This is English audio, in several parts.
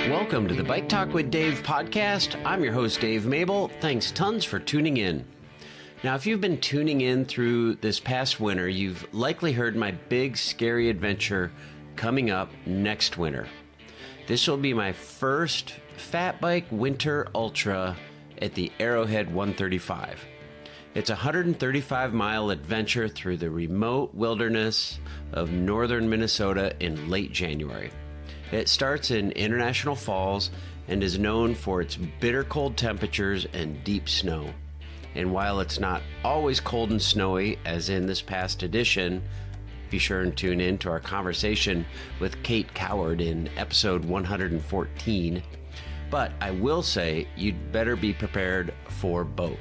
Welcome to the Bike Talk with Dave podcast. I'm your host, Dave Mabel. Thanks tons for tuning in. Now, if you've been tuning in through this past winter, you've likely heard my big, scary adventure coming up next winter. This will be my first Fatbike Winter Ultra at the Arrowhead 135. It's a 135-mile adventure through the remote wilderness of northern Minnesota in late January. It starts in International Falls and is known for its bitter cold temperatures and deep snow. And while it's not always cold and snowy, as in this past edition, be sure and tune in to our conversation with Cate Coward in episode 114. But I will say you'd better be prepared for both.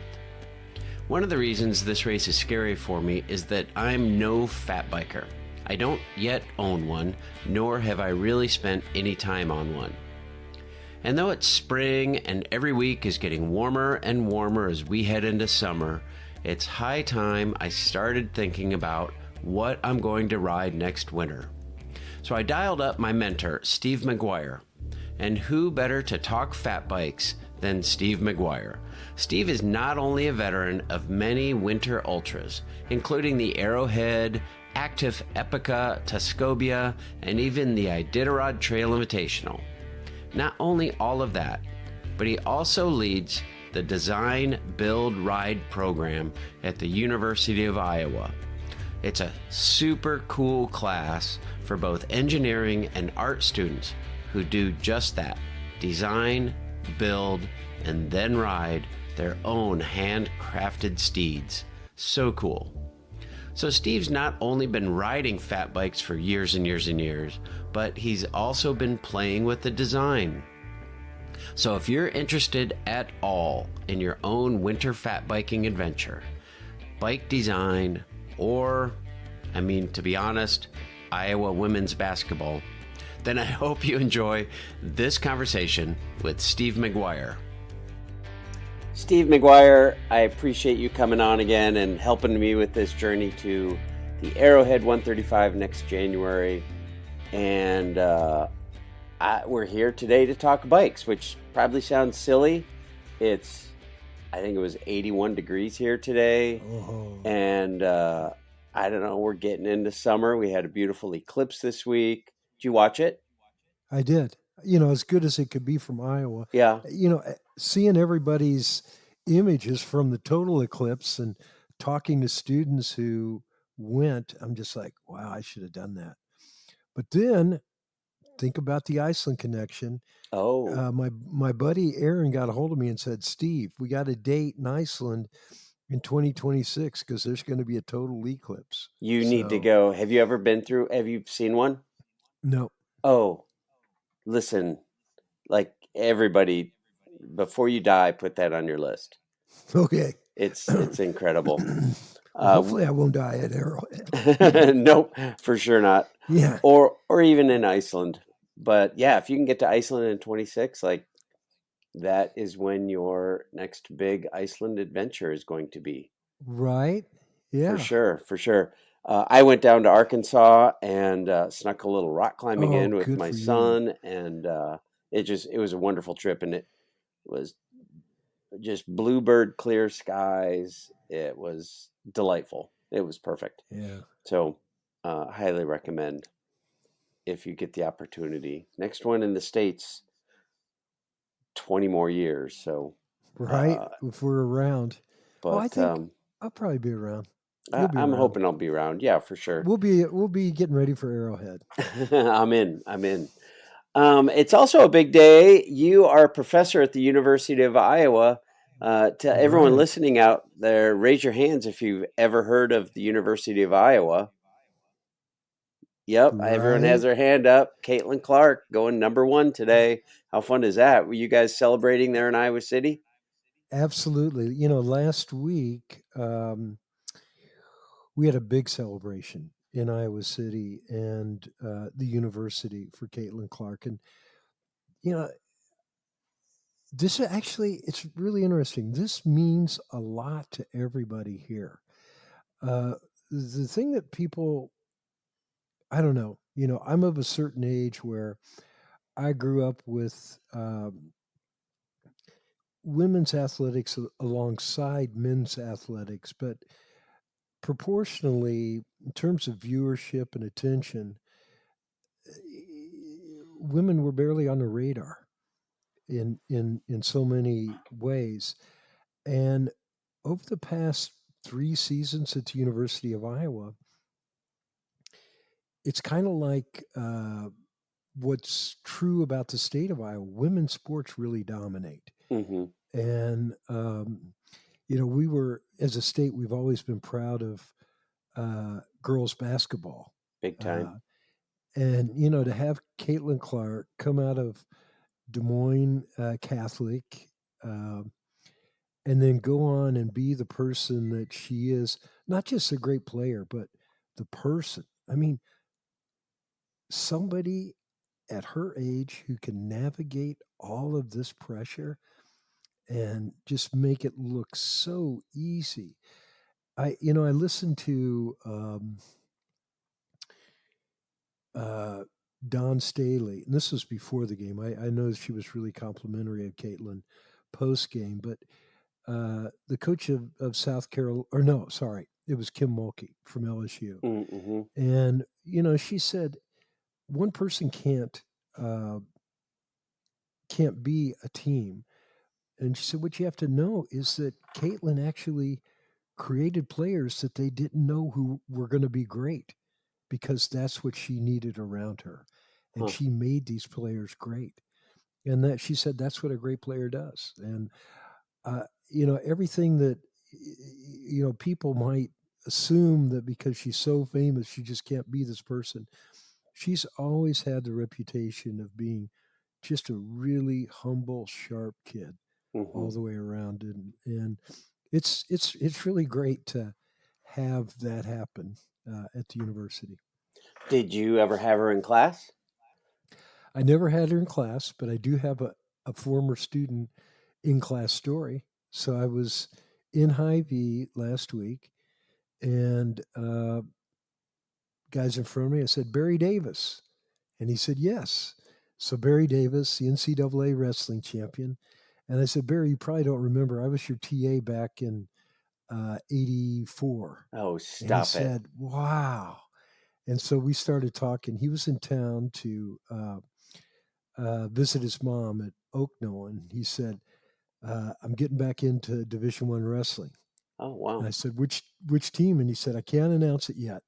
One of the reasons this race is scary for me is that I'm no fat biker. I don't yet own one, nor have I really spent any time on one. And though it's spring and every week is getting warmer and warmer as we head into summer, it's high time I started thinking about what I'm going to ride next winter. So I dialed up my mentor, Steve McGuire. And who better to talk fat bikes than Steve McGuire? Steve is not only a veteran of many winter ultras, including the Arrowhead, Actif Epica, Tuscobia, and even the Iditarod Trail Invitational. Not only all of that, but he also leads the Design, Build, Ride program at the University of Iowa. It's a super cool class for both engineering and art students who do just that: design, build, and then ride their own handcrafted steeds. So cool. So Steve's not only been riding fat bikes for years and years and years, but he's also been playing with the design. So if you're interested at all in your own winter fat biking adventure, bike design, or, to be honest, Iowa women's basketball, then I hope you enjoy this conversation with Steve McGuire. Steve McGuire, I appreciate you coming on again and helping me with this journey to the Arrowhead 135 next January. And we're here today to talk bikes, which probably sounds silly. I think it was 81 degrees here today. Oh. And I don't know, we're getting into summer. We had a beautiful eclipse this week. Did you watch it? I did. As good as it could be from Iowa. Yeah. Seeing everybody's images from the total eclipse and talking to students who went, I'm just like, wow, I should have done that. But then think about the Iceland connection. Oh. My buddy Aaron got a hold of me and said, Steve, we got a date in Iceland in 2026 because there's going to be a total eclipse. You need to go. Have you seen one? No. Oh, listen, like everybody, before you die, put that on your list. Okay. It's incredible. Hopefully I won't die at Arrowhead. Nope, for sure not. Yeah. Or even in Iceland. But yeah, if you can get to Iceland in 26, like that is when your next big Iceland adventure is going to be. Right. Yeah. For sure. I went down to Arkansas and snuck a little rock climbing in with my son, and it was a wonderful trip, and it was just bluebird clear skies. It was delightful. It was perfect. Yeah. So highly recommend if you get the opportunity. Next one in the States, 20 more years. So right, if we're around. But I think I'll probably be around. I'm hoping I'll be around. Yeah, for sure. We'll be getting ready for Arrowhead. I'm in. It's also a big day. You are a professor at the University of Iowa. To everyone listening out there, raise your hands if you've ever heard of the University of Iowa. Yep, everyone has their hand up. Caitlin Clark going number 1 today. How fun is that? Were you guys celebrating there in Iowa City? Absolutely. Last week we had a big celebration in Iowa City and the university for Caitlin Clark. And, this actually, it's really interesting. This means a lot to everybody here. The thing that people, I don't know, I'm of a certain age where I grew up with women's athletics alongside men's athletics, but proportionally, in terms of viewership and attention, women were barely on the radar in so many ways. And over the past 3 seasons at the University of Iowa, it's kind of like what's true about the state of Iowa. Women's sports really dominate, Hmm. and we were as a state, we've always been proud of girls basketball, Big time. uh, and to have Caitlin Clark come out of Des Moines Catholic, um, and then go on and be the person that she is, not just a great player, but the person. I mean, somebody at her age who can navigate all of this pressure and just make it look so easy. I listened to uh, Don Staley, and this was before the game. I noticed she was really complimentary of Caitlin post game, but the coach of South Carolina, or no, sorry, it was Kim Mulkey from LSU, Mm-hmm. and she said one person uh, can't be a team, and she said what you have to know is that Caitlin actually created players that they didn't know who were going to be great because that's what she needed around her, and Huh. she made these players great. And that she said that's what a great player does. And everything that people might assume that because she's so famous she just can't be this person. She's always had the reputation of being just a really humble, sharp kid Hmm. all the way around, and it's really great to have that happen at the university. Did you ever have her in class? I never had her in class, but I do have a former student in class story. So I was in High V last week, and guys in front of me, I said, Barry Davis. And he said, yes. So Barry Davis, the NCAA wrestling champion. And I said, Barry, you probably don't remember. I was your TA back in 84. Oh, And he stop it. said, wow. And so we started talking. He was in town to visit his mom at Oakno. And he said, I'm getting back into Division One wrestling. Oh, And wow. I said, which team? And he said, I can't announce it yet.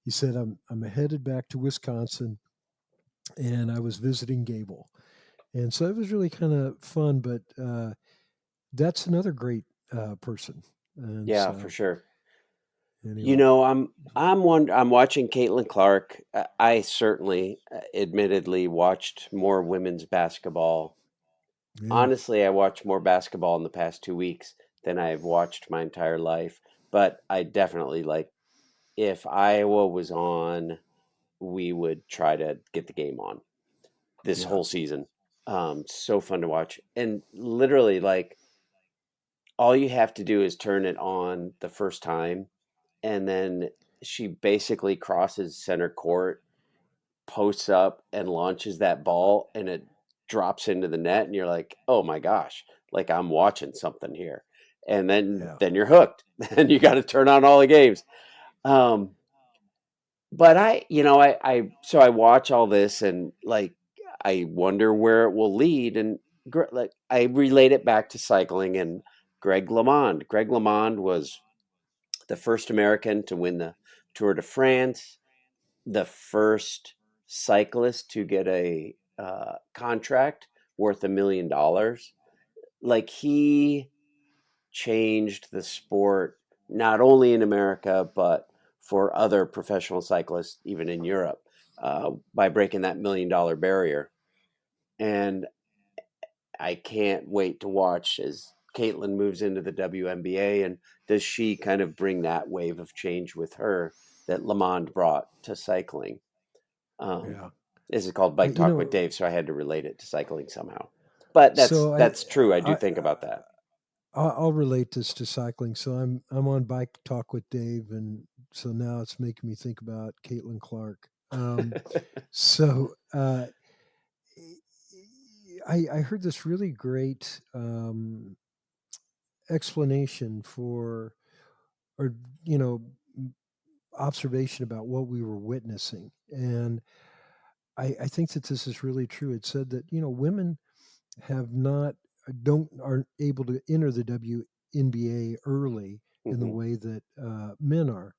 He said, I'm headed back to Wisconsin, and I was visiting Gable. And so it was really kind of fun, but that's another great person. And Yeah, for so sure. You anyway, know, I'm watching Caitlin Clark. I certainly, admittedly, watched more women's basketball. yeah, Honestly, I watched more basketball in the past 2 weeks than I've watched my entire life. But I definitely like if Iowa was on, we would try to get the game on this yeah, whole season. So fun to watch, and literally, like all you have to do is turn it on the first time, and then she basically crosses center court, posts up, and launches that ball, and it drops into the net, and you're like, "Oh my gosh!" Like I'm watching something here, and then yeah. then you're hooked, and you got to turn on all the games. Um, but so I watch all this, and like I wonder where it will lead, and like I relate it back to cycling and Greg LeMond. Greg LeMond was the first American to win the Tour de France, the first cyclist to get a contract worth $1 million. Like he changed the sport not only in America but for other professional cyclists, even in Europe, by breaking that $1 million barrier. And I can't wait to watch as Caitlin moves into the WNBA, and does she kind of bring that wave of change with her that Lamond brought to cycling? Um, Yeah. this is called I, Bike you Talk with know, Dave, so I had to relate it to cycling somehow. But that's so that's true. I do I, think about that. I'll relate this to cycling. So I'm on Bike Talk with Dave, and so now it's making me think about Caitlin Clark. So I heard this really great explanation for, or you know, observation about what we were witnessing, and I think that this is really true. It said that women have not don't aren't able to enter the WNBA early in the Hmm. way that men are,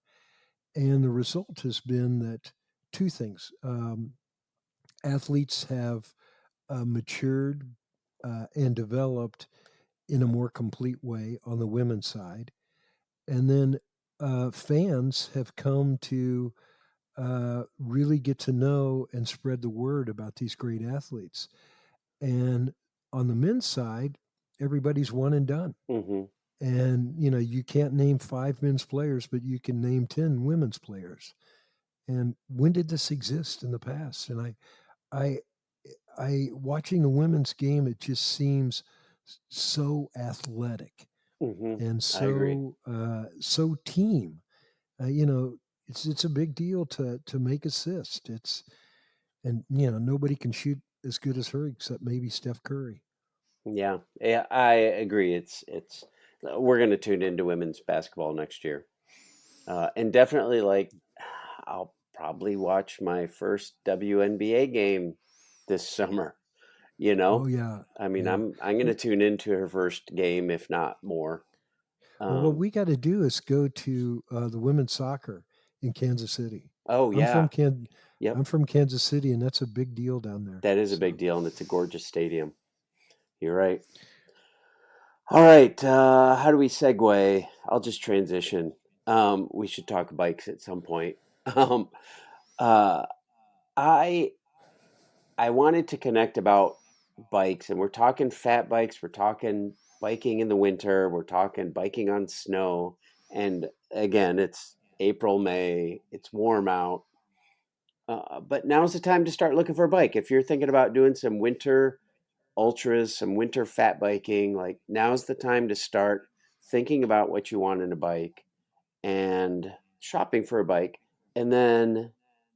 and the result has been that two things: athletes have matured and developed in a more complete way on the women's side, and then fans have come to really get to know and spread the word about these great athletes. And on the men's side, everybody's one and done. Hmm. And you can't name five men's players, but you can name 10 women's players. And when did this exist in the past? And I, watching the women's game, it just seems so athletic Hmm. and I agree. so team. You know, it's a big deal to make assist. And nobody can shoot as good as her except maybe Steph Curry. Yeah, yeah, I agree. It's we're going to tune into women's basketball next year, and definitely like I'll probably watch my first WNBA game this summer. You Oh know, yeah, I mean, yeah. I'm going to tune into her first game, if not more. Well, what Um, we got to do is go to the women's soccer in Kansas City. oh I'm from yeah, Can, yep, I'm from Kansas City, and that's a big deal down there. that is a big So, deal, and it's a gorgeous stadium. You're right. All right, how do we segue? I'll just transition. We should talk bikes at some point. Um, uh, I I wanted to connect about bikes, and we're talking fat bikes, we're talking biking in the winter, we're talking biking on snow, and again, it's April, May, it's warm out. But now's the time to start looking for a bike. If you're thinking about doing some winter ultras, some winter fat biking, like now's the time to start thinking about what you want in a bike and shopping for a bike, and then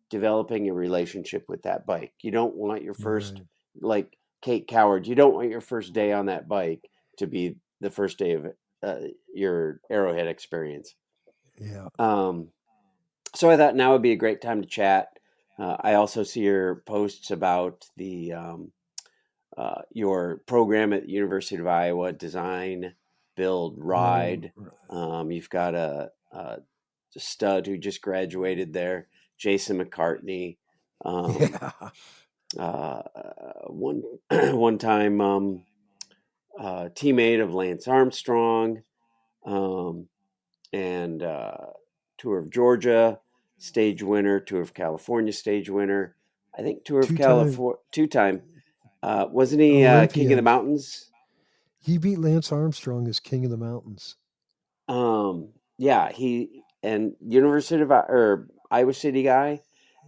developing a relationship with that bike. You don't want your first, right, like Cate Coward, you don't want your first day on that bike to be the first day of uh, your Arrowhead experience. yeah. Um, so I thought now would be a great time to chat. I also see your posts about your program at the University of Iowa, Design, Build, Oh, Ride. You've got a stud who just graduated there, Jason McCartney. Um, yeah. one one time teammate of Lance Armstrong, um, and Tour of Georgia stage winner, Tour of California stage winner. I think Tour of Two-time California 2 time. Wasn't he King of the Olympian. Mountains? He beat Lance Armstrong as King of the Mountains. Yeah, he and University of or Iowa City guy,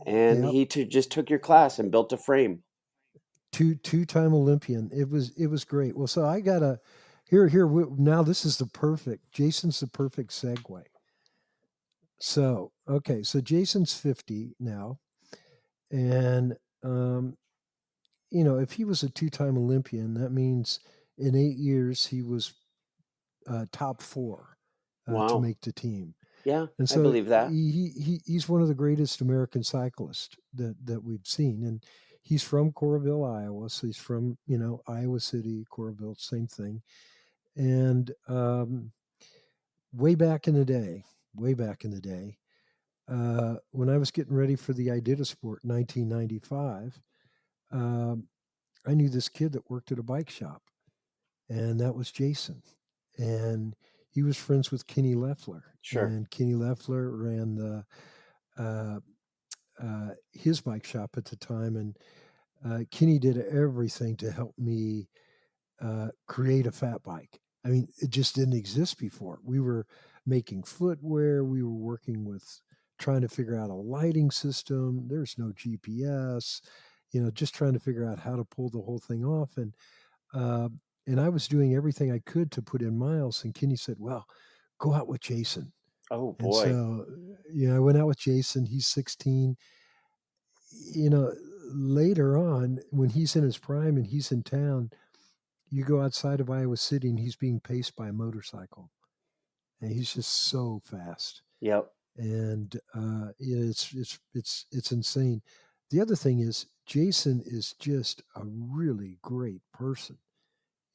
and Yep. he just took your class and built a frame. Two-time Olympian. It was great. Well, so I got a now this is the perfect. Jason's the perfect segue. So, okay, so Jason's 50 now, and if he was a two-time Olympian, that means in 8 years he was top four to Wow. make the team. Yeah, And I so believe that. he's one of the greatest American cyclists that we've seen. And he's from Coralville, Iowa. So he's from, Iowa City, Coralville, same thing. And way back in the day, when I was getting ready for the Iditarod in 1995, um, I knew this kid that worked at a bike shop, and that was Jason. And he was friends with Kenny Leffler, Sure. and Kenny Leffler ran the uh, his bike shop at the time, and Kenny did everything to help me create a fat bike. I mean, it just didn't exist before. We were making footwear. We were working with trying to figure out a lighting system. There's no GPS. Just trying to figure out how to pull the whole thing off. Uh, and I was doing everything I could to put in miles. And Kenny said, "Well, go out with Jason." Oh And boy. so, I went out with Jason. He's 16. You know, later on, when he's in his prime and he's in town, you go outside of Iowa City and he's being paced by a motorcycle, and he's just so fast. Yep. And it's insane. The other thing is Jason is just a really great person.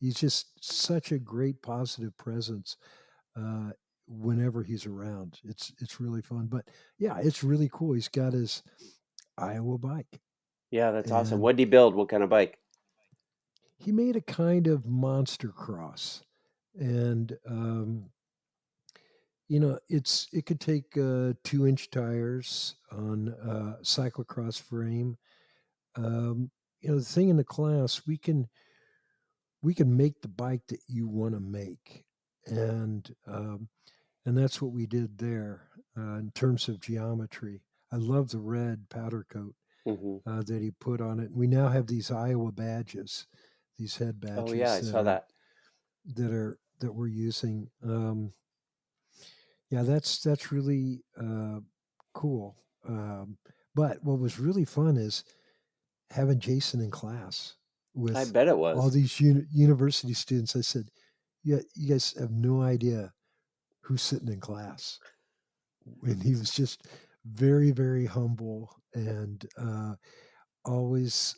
He's just such a great positive presence uh, whenever he's around. It's really fun. But yeah, it's really cool. He's got his Iowa bike, Yeah, that's awesome. and What did he build? What kind of bike? he made a kind of monster cross, and it could take 2-inch tires on cyclocross frame. Um, the thing in the class, we can make the bike that you want to make, and that's what we did there in terms of geometry. I love the red powder coat Hmm. that he put on it. We now have these Iowa badges, these head Oh yeah, badges I that saw are that. that we're using. Yeah, that's really cool. But what was really fun is having Jason in class I with bet it all was. these university students. I said, "Yeah, you guys have no idea who's sitting in class." And he was just very, very humble and always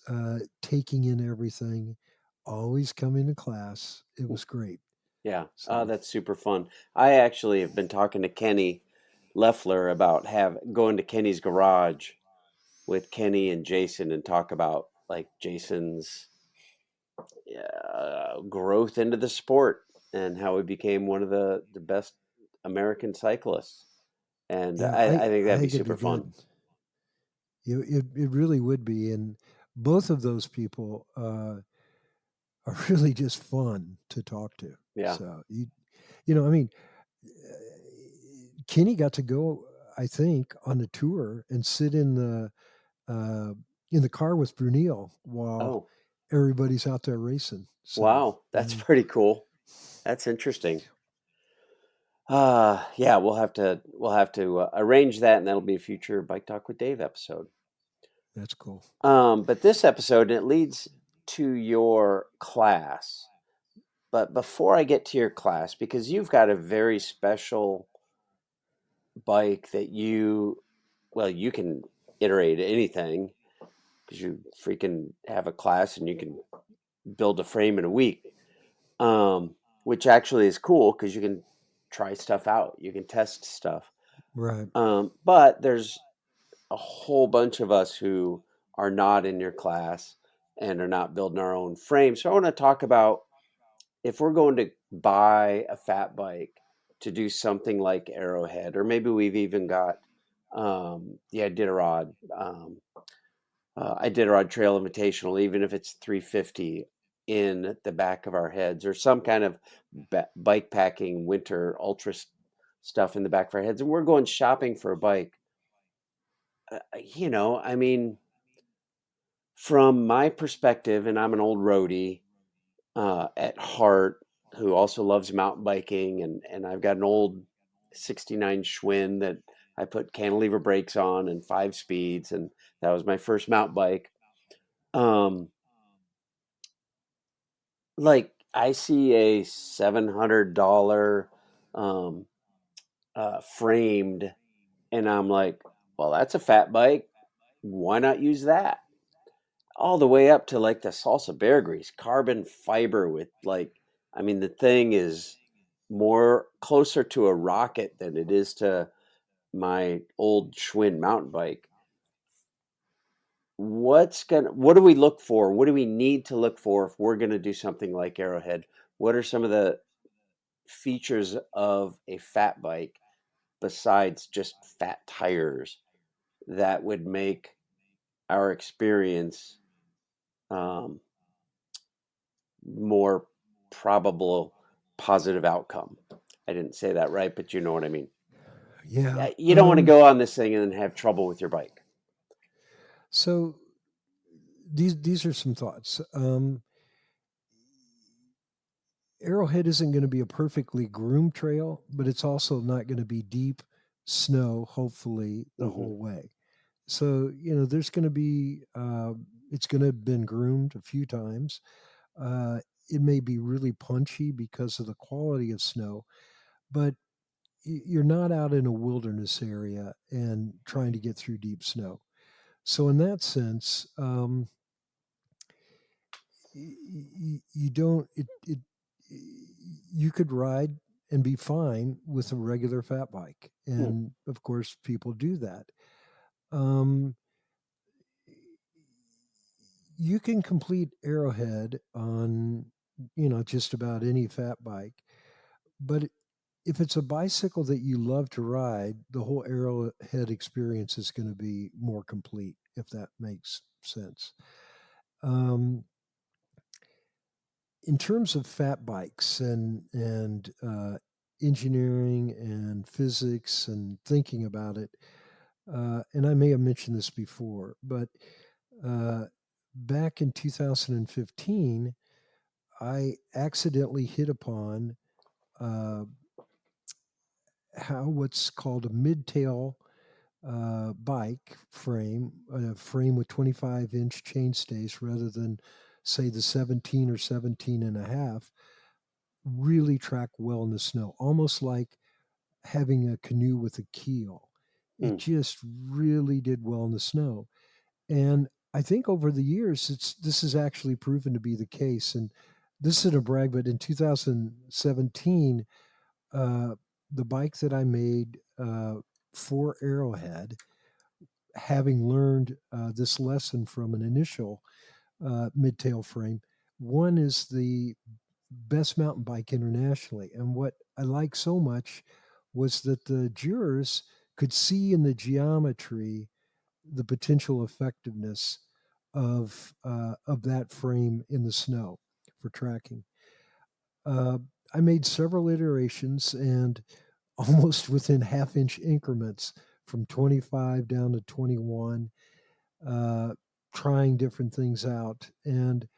taking in everything, always coming to class. It was great. Yeah. Oh, So that's super fun. I actually have been talking to Kenny Leffler about have going to Kenny's garage with Kenny and Jason and talk about like Jason's growth into the sport and how he became one of the best American cyclists. And yeah, I think I that'd be think it'd super be fun. good. It really would be, and both of those people are really just fun to talk to. Yeah. So I mean, Kenny got to go, I think, on the tour and sit uh, in the car with Brunel while Oh, everybody's out there racing. So wow. That's yeah, pretty cool. That's interesting. Yeah, we'll have to arrange that, and that'll be a future Bike Talk with Dave episode. that's cool. But this episode, it leads to your class. But before I get to your class, because you've got a very special bike that you can iterate anything because you freaking have a class and you can build a frame in a week, which actually is cool because you can try stuff out, you can test stuff. Right. But there's a whole bunch of us who are not in your class and are not building our own frame. So I want to talk about if we're going to buy a fat bike to do something like Arrowhead, or maybe we've even got the Iditarod Trail Invitational, even if it's 350 in the back of our heads, or some kind of bike packing winter ultra stuff in the back of our heads, and we're going shopping for a bike. I mean, from my perspective, and I'm an old roadie at heart who also loves mountain biking, and I've got an old 69 Schwinn that I put cantilever brakes on and 5 speeds, and that was my first mountain bike. Um, like I see a $700 um, framed, and I'm like, well, that's a fat bike. Why not use that? All the way up to like the salsa bear grease, carbon fiber with like, I mean, the thing is more closer to a rocket than it is to my old Schwinn mountain bike. What do we look for? What do we need to look for if we're gonna do something like Arrowhead? What are some of the features of a fat bike besides just fat tires that would make our experience um, more probable positive outcome? I didn't say that right, but you know what I mean. Yeah. You don't want to go on this thing and then have trouble with your bike. So these are some thoughts. Arrowhead isn't going to be a perfectly groomed trail, but it's also not going to be deep snow, hopefully, the Hmm. whole way. So, there's going to be, it's going to have been groomed a few times. Uh, it may be really punchy because of the quality of snow, but you're not out in a wilderness area and trying to get through deep snow. So, in that sense, you don't, you could ride and be fine with a regular fat bike. Hmm. And of course, people do that. Um, you can complete Arrowhead on, just about any fat bike. But if it's a bicycle that you love to ride, the whole Arrowhead experience is going to be more complete, if that makes sense. Um, in terms of fat bikes and engineering and physics and thinking about it, and I may have mentioned this before, but uh, back in 2015, I accidentally hit upon uh, how what's called a mid-tail bike frame, a frame with 25-inch chainstays rather than, say, the 17 or 17 and a half, really track well in the snow, almost like having a canoe with a keel. It Hmm. just really did well in the snow. And I think over the years, this has actually proven to be the case. And this isn't a brag, but in 2017, uh, the bike that I made for Arrowhead, having learned this lesson from an initial mid-tail frame, one is the best mountain bike internationally. And what I like so much was that the jurors could see in the geometry the potential effectiveness of that frame in the snow for tracking. Uh, I made several iterations and almost within half-inch increments from 25 down to 21, uh, trying different things out. And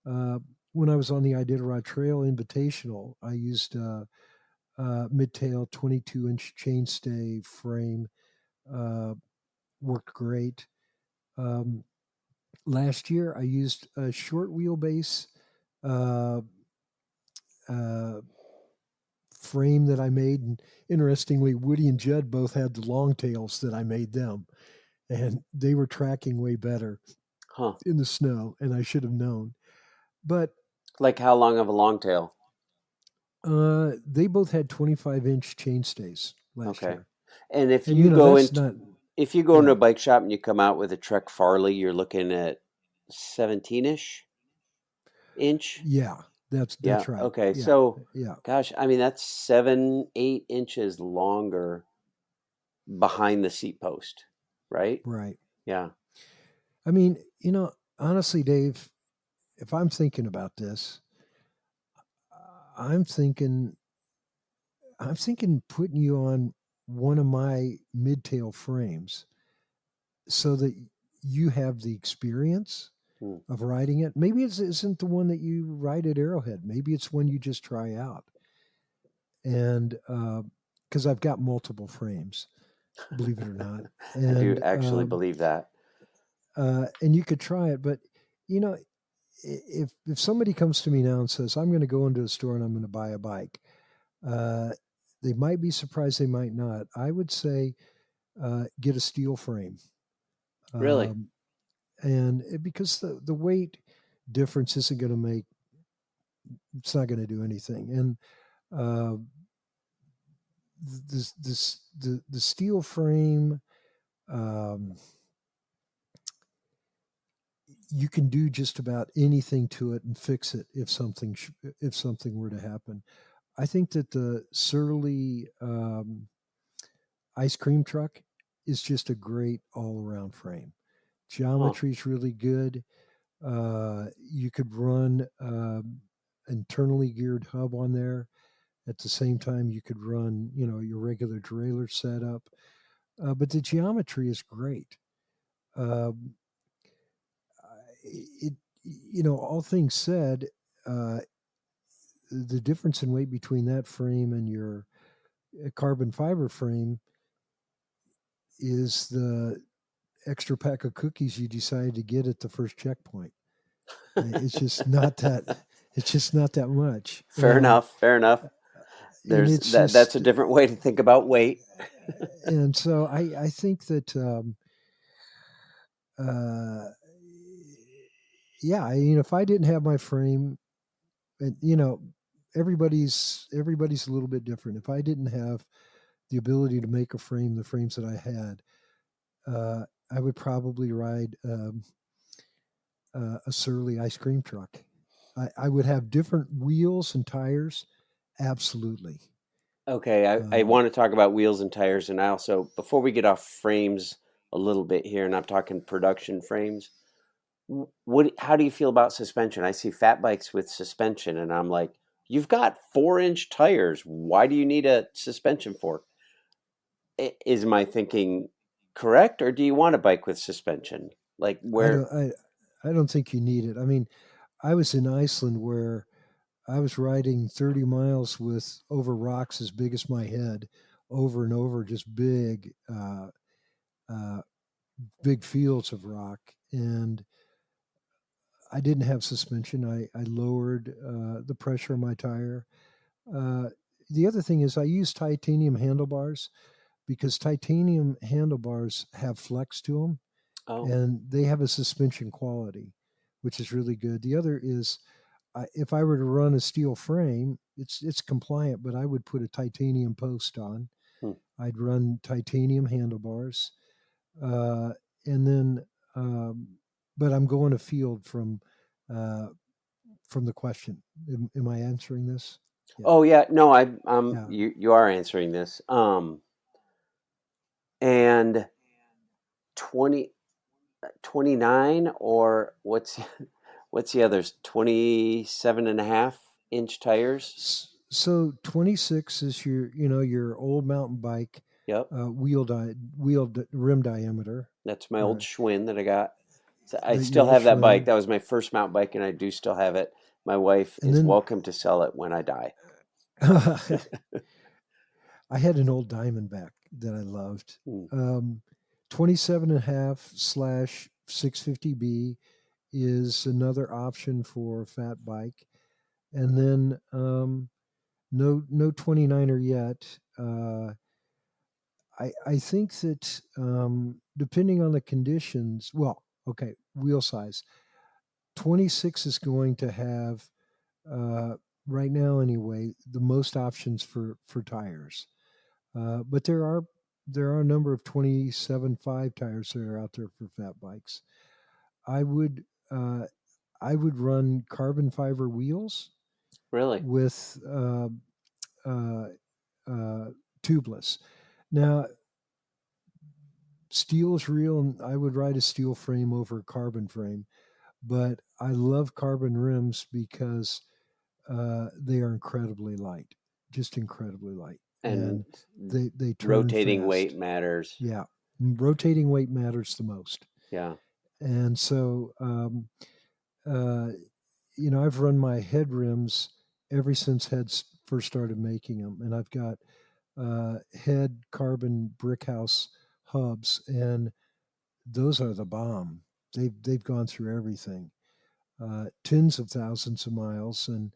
uh, when I was on the Iditarod Trail Invitational, I used mid-tail 22-inch chainstay frame. Uh, Worked great. Um, Last year, I used a short wheelbase uh, uh, frame that I made. And interestingly, Woody and Judd both had the long tails that I made them, and they were tracking way better Huh. in the snow, and I should have known. But Like how long of a long tail? they both had 25-inch chainstays last Okay. year. And if And, you go that's into not, if you go into yeah, a bike shop and you come out with a Trek Farley, you're looking at 17-ish inch. yeah, Yeah. that's right. Okay. Yeah, So, yeah, gosh, I mean that's 7, 8 inches longer behind the seat post, right? right. Yeah. I mean, honestly, Dave, if I'm thinking about this, I'm thinking I'm thinking putting you on one of my mid-tail frames so that you have the experience Hmm. of riding it. Maybe it isn't the one that you ride at Arrowhead. Maybe it's one you just try out. And because I've got multiple frames, believe it or not, I do and actually believe that. and you could try it. But you know, if somebody comes to me now and says, "I'm going to go into a store and I'm going to buy a bike," uh, they might be surprised. They might not. I would say get a steel frame, Really? um, and because the weight difference isn't going to make, it's not going to do anything. And uh, the steel frame, um, you can do just about anything to it and fix it if something were to happen. I think that the Surly ice cream truck is just a great all around frame. Huh. Geometry is really good. You could run internally geared hub on there. At the same time, you could run, your regular derailleur setup. But the geometry is great. Um, it, all things said, uh, the difference in weight between that frame and your carbon fiber frame is the extra pack of cookies you decided to get at the first checkpoint. It's just not that. It's just not that much, Fair enough. Fair enough. and There's it's that. That's a just different way to think about weight. and so I think that uh, yeah, if I didn't have my frame, and everybody's a little bit different. If I didn't have the ability to make a frame, the frames that I had, I would probably ride a Surly ice cream truck. I would have different wheels and tires, absolutely. Okay, I Uh, want to talk about wheels and tires, and I also, before we get off frames a little bit here, and I'm talking production frames, how do you feel about suspension? I see fat bikes with suspension, and I'm like, you've got 4-inch tires. Why do you need a suspension fork? Is my thinking correct, or do you want a bike with suspension? Like I where? don't I don't think you need it. I mean, I was in Iceland where I was riding 30 miles with over rocks as big as my head, over and over, just uh, big fields of rock, and I didn't have suspension. I lowered the pressure on my tire. Uh, the other thing is I use titanium handlebars because titanium handlebars have flex to them Oh, and they have a suspension quality, which is really good. The other is if I were to run a steel frame, it's compliant, but I would put a titanium post on. hmm. I'd run titanium handlebars, uh, and then, um, but I'm going afield uh, from the question. Am I answering this? Yeah, Oh yeah, no, yeah. you are answering this. And 20 29, or what's the others? 27.5-inch tires. So 26 is your old mountain bike Yep, rim diameter, that's my old or Schwinn that I got. So I your still old have that bike. Schwinn, That was my first mountain bike, and I do still have it. My wife and is then welcome to sell it when I die. I had an old Diamondback that I loved. Hmm. 27 and a half slash 650B is another option for a fat bike. And then no 29er yet. I think that depending on the conditions, well, okay, wheel size. 26 is going to have, uh, right now anyway, the most options for tires. But there are a number of 27.5 tires that are out there for fat bikes. I would uh, I would run carbon fiber wheels Really? with uh, uh, tubeless. Now, steel is real, and I would ride a steel frame over a carbon frame. But I love carbon rims because they are incredibly light, just incredibly light, And and they turn rotating weight fast. matters. Yeah, rotating weight matters the most. Yeah. And so, uh, I've run my head rims ever since Heads first started making them, and I've got Head carbon brick house hubs, and those are the bomb. They've gone through everything, tens of thousands of miles, and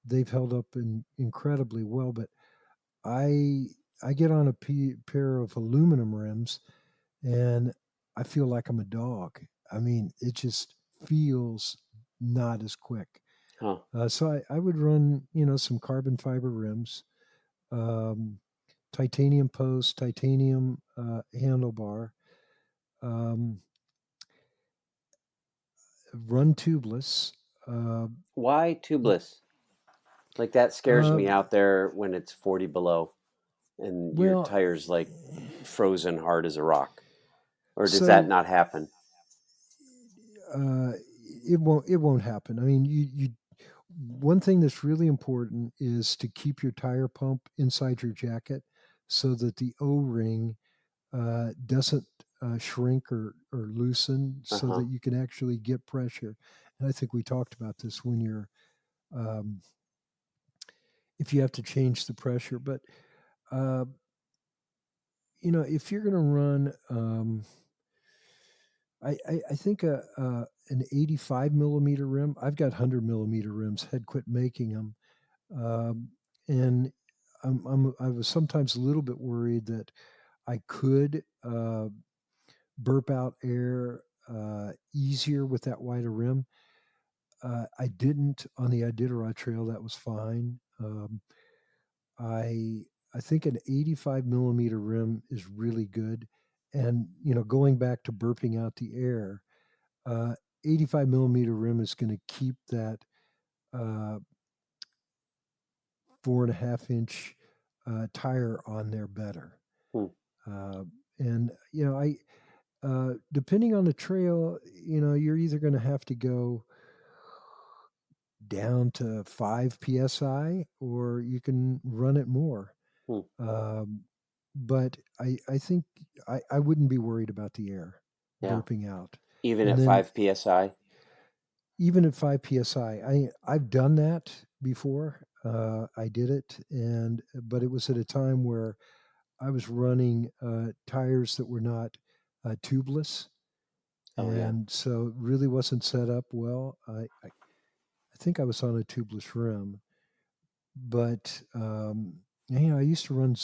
they've held up incredibly well. But I I get on a pair of aluminum rims, and I feel like I'm a dog. I mean, it just feels not as quick. Huh. So I would run, some carbon fiber rims, um, titanium post, titanium handlebar, um, run tubeless. Uh, Why tubeless? Like that scares uh, me out there when it's 40 below and your well, tire's like frozen hard as a rock. Or does that so not happen? uh, it won't happen. I mean, you one thing that's really important is to keep your tire pump inside your jacket so that the O-ring doesn't shrink or loosen, so Uh-huh. that you can actually get pressure. And I think we talked about this when um, if you have to change the pressure. But uh, if you're going to run, I think an 85 millimeter rim. I've got 100 millimeter rims. Had quit making them, um, and I was sometimes a little bit worried that I could burp out air easier with that wider rim. I didn't on the Iditarod Trail. That was fine. I I think an 85 millimeter rim is really good, and going back to burping out the air, uh, 85 millimeter rim is going to keep that uh, 4.5 inch tire on there better. Hmm. Uh, and I depending on the trail, you're either going to have to go down to 5 psi, or you can run it more. Hmm. Um, but I think I wouldn't be worried about the air Yeah. burping out. Even And at then 5 psi. even at 5 psi, I've done that before. I did it, but it was at a time where I was running tires that were not tubeless, Oh yeah. and so it really wasn't set up well. I think I was on a tubeless rim, but I used to run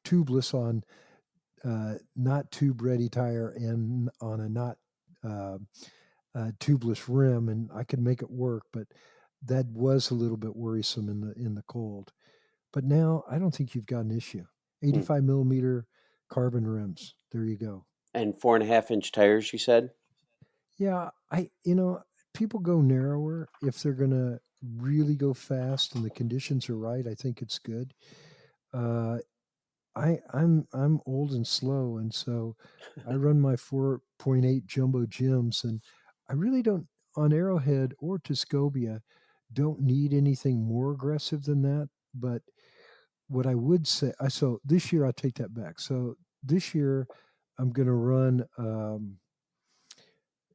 tubeless on not tube ready tire and on a not uh, tubeless rim, and I could make it work, but that was a little bit worrisome in the cold. But now I don't think you've got an issue. Hmm. 85 millimeter carbon rims. There you go. And 4.5 inch tires, you said? Yeah, people go narrower if they're gonna really go fast and the conditions are right. I think it's good. Uh, I'm old and slow, and so I run my 4.8 jumbo gyms, and I really don't on Arrowhead or Tuscobia don't need anything more aggressive than that. But what I would say, so this year I take that back. So this year I'm going to run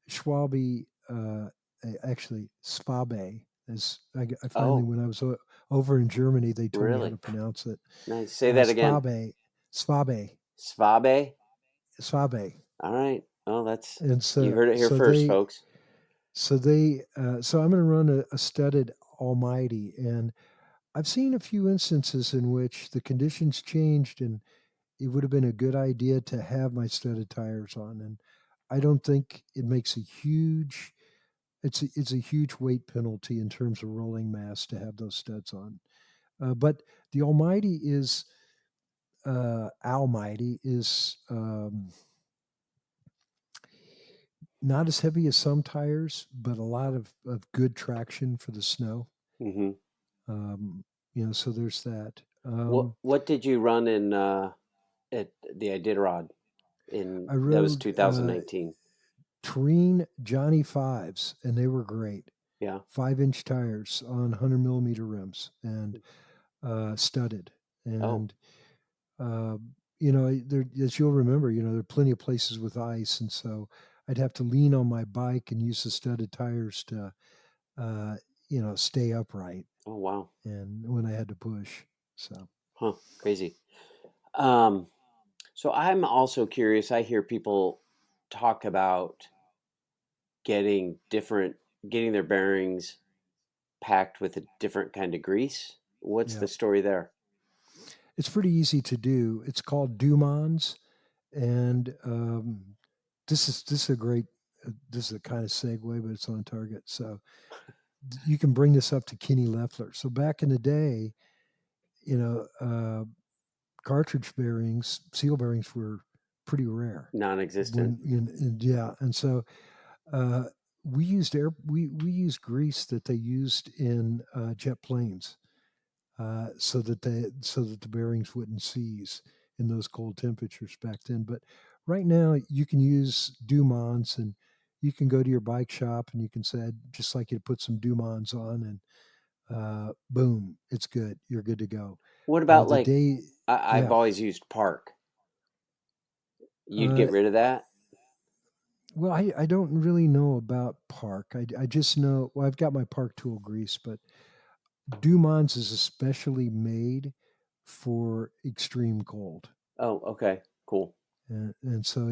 Schwabe, actually Swabe. As I finally, Oh, when I was over in Germany, they told me how really? to pronounce it. Nice. Say that again. Swabe, Swabe, Svabe? Swabe. All right. Oh, that's, And you so heard it here so first, they folks. so I'm going to run a studded Almighty, and I've seen a few instances in which the conditions changed, and it would have been a good idea to have my studded tires on. And I don't think it makes a huge it's a huge weight penalty in terms of rolling mass to have those studs on. But the Almighty is Almighty is not as heavy as some tires, but a lot of good traction for the snow. Hmm. Um, so there's that. What did you run in at the Iditarod in I that was rode 2019? Terrene Johnny fives, and they were great. Yeah. 5 inch tires on 100 millimeter rims and studded. Oh, And uh, there, as you'll remember, there are plenty of places with ice, and so I'd have to lean on my bike and use the studded tires to, uh, stay upright. oh wow. And when I had to push, so Huh, crazy. Um, so I'm also curious. I hear people talk about getting different, getting their bearings packed with a different kind of grease. What's yeah, the story there? it's pretty easy to do. It's called Dumons, and this is a great. This is a kind of segue, but it's on target. So you can bring this up to Kenny Leffler. So back in the day, you know, uh, cartridge bearings, seal bearings were pretty rare. Non-existent. Yeah, and so uh, we used grease that they used in jet planes, so that the bearings wouldn't seize in those cold temperatures back then. But right now, you can use Dumons, and you can go to your bike shop and you can say, "I'd just like you to put some Dumons on," and boom, it's good. You're good to go. What about The like day, I've yeah. always used Park. You'd Uh, get rid of that? well, I don't really know about Park. I just know, well, I've got my Park tool grease, but Dumons is especially made for extreme cold. Oh, okay, cool. and so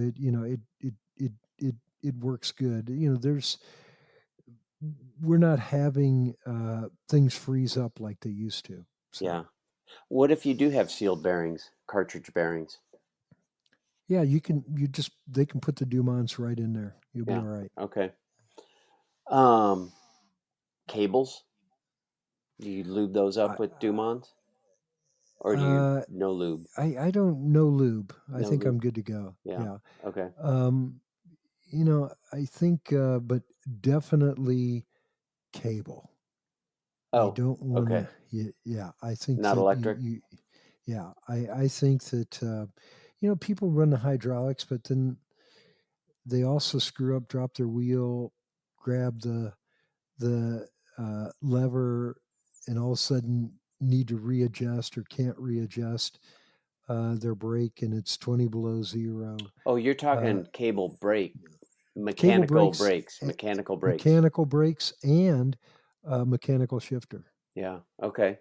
it works good. We're not having things freeze up like they used to. Yeah. So What if you do have sealed bearings, cartridge bearings? yeah, they can put the Dumonts right in there. You'll be Yeah. all right. Okay. Um, Cables? Do you lube those I up with Dumont, or do you uh, no lube? I don't know lube. I No think I'm lube. good to go. Yeah. Yeah. Okay. Um, I think, but definitely cable. You Oh, don't want okay. to. Yeah, I think Not that electric. yeah, I think that people run the hydraulics, but then they also screw up, drop their wheel, grab the lever, and all of a sudden need to readjust or can't readjust their brake, and it's 20 below zero. Oh, you're Uh, talking cable brake, Cable mechanical brakes, brakes, mechanical brakes. mechanical brakes, and mechanical shifter. Yeah. Okay.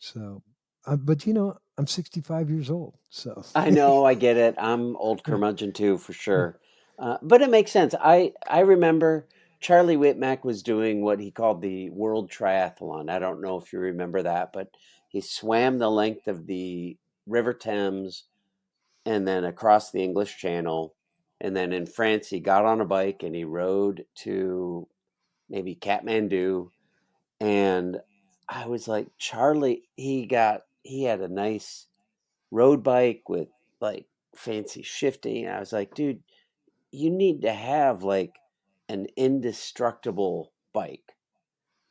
So, but I'm 65 years old, so I know, I get it. I'm old curmudgeon too, for sure. But it makes sense. I remember Charlie Whitmack was doing what he called the World Triathlon. I don't know if you remember that, but he swam the length of the River Thames and then across the English Channel. And then in France, he got on a bike and he rode to maybe Kathmandu. And I was like, Charlie, he had a nice road bike with like fancy shifting. I was like, dude, you need to have like an indestructible bike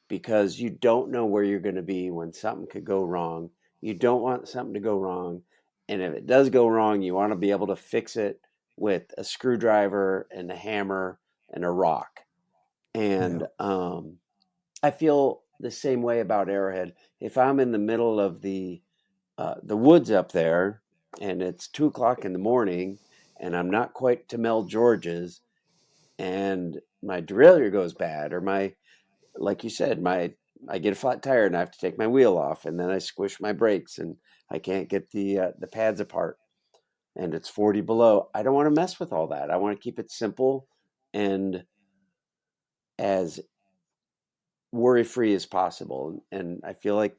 because you don't know where you're going to be when something could go wrong. You don't want something to go wrong. And if it does go wrong, you want to be able to fix it with a screwdriver and a hammer and a rock. yeah, And I feel the same way about Arrowhead. If I'm in the middle of the woods up there, and it's 2 o'clock in the morning, and I'm not quite to Mel George's, and my derailleur goes bad, or like you said, I get a flat tire and I have to take my wheel off, and then I squish my brakes, and I can't get the pads apart, and it's 40 below. I don't want to mess with all that. I want to keep it simple and as worry free as possible, and I feel like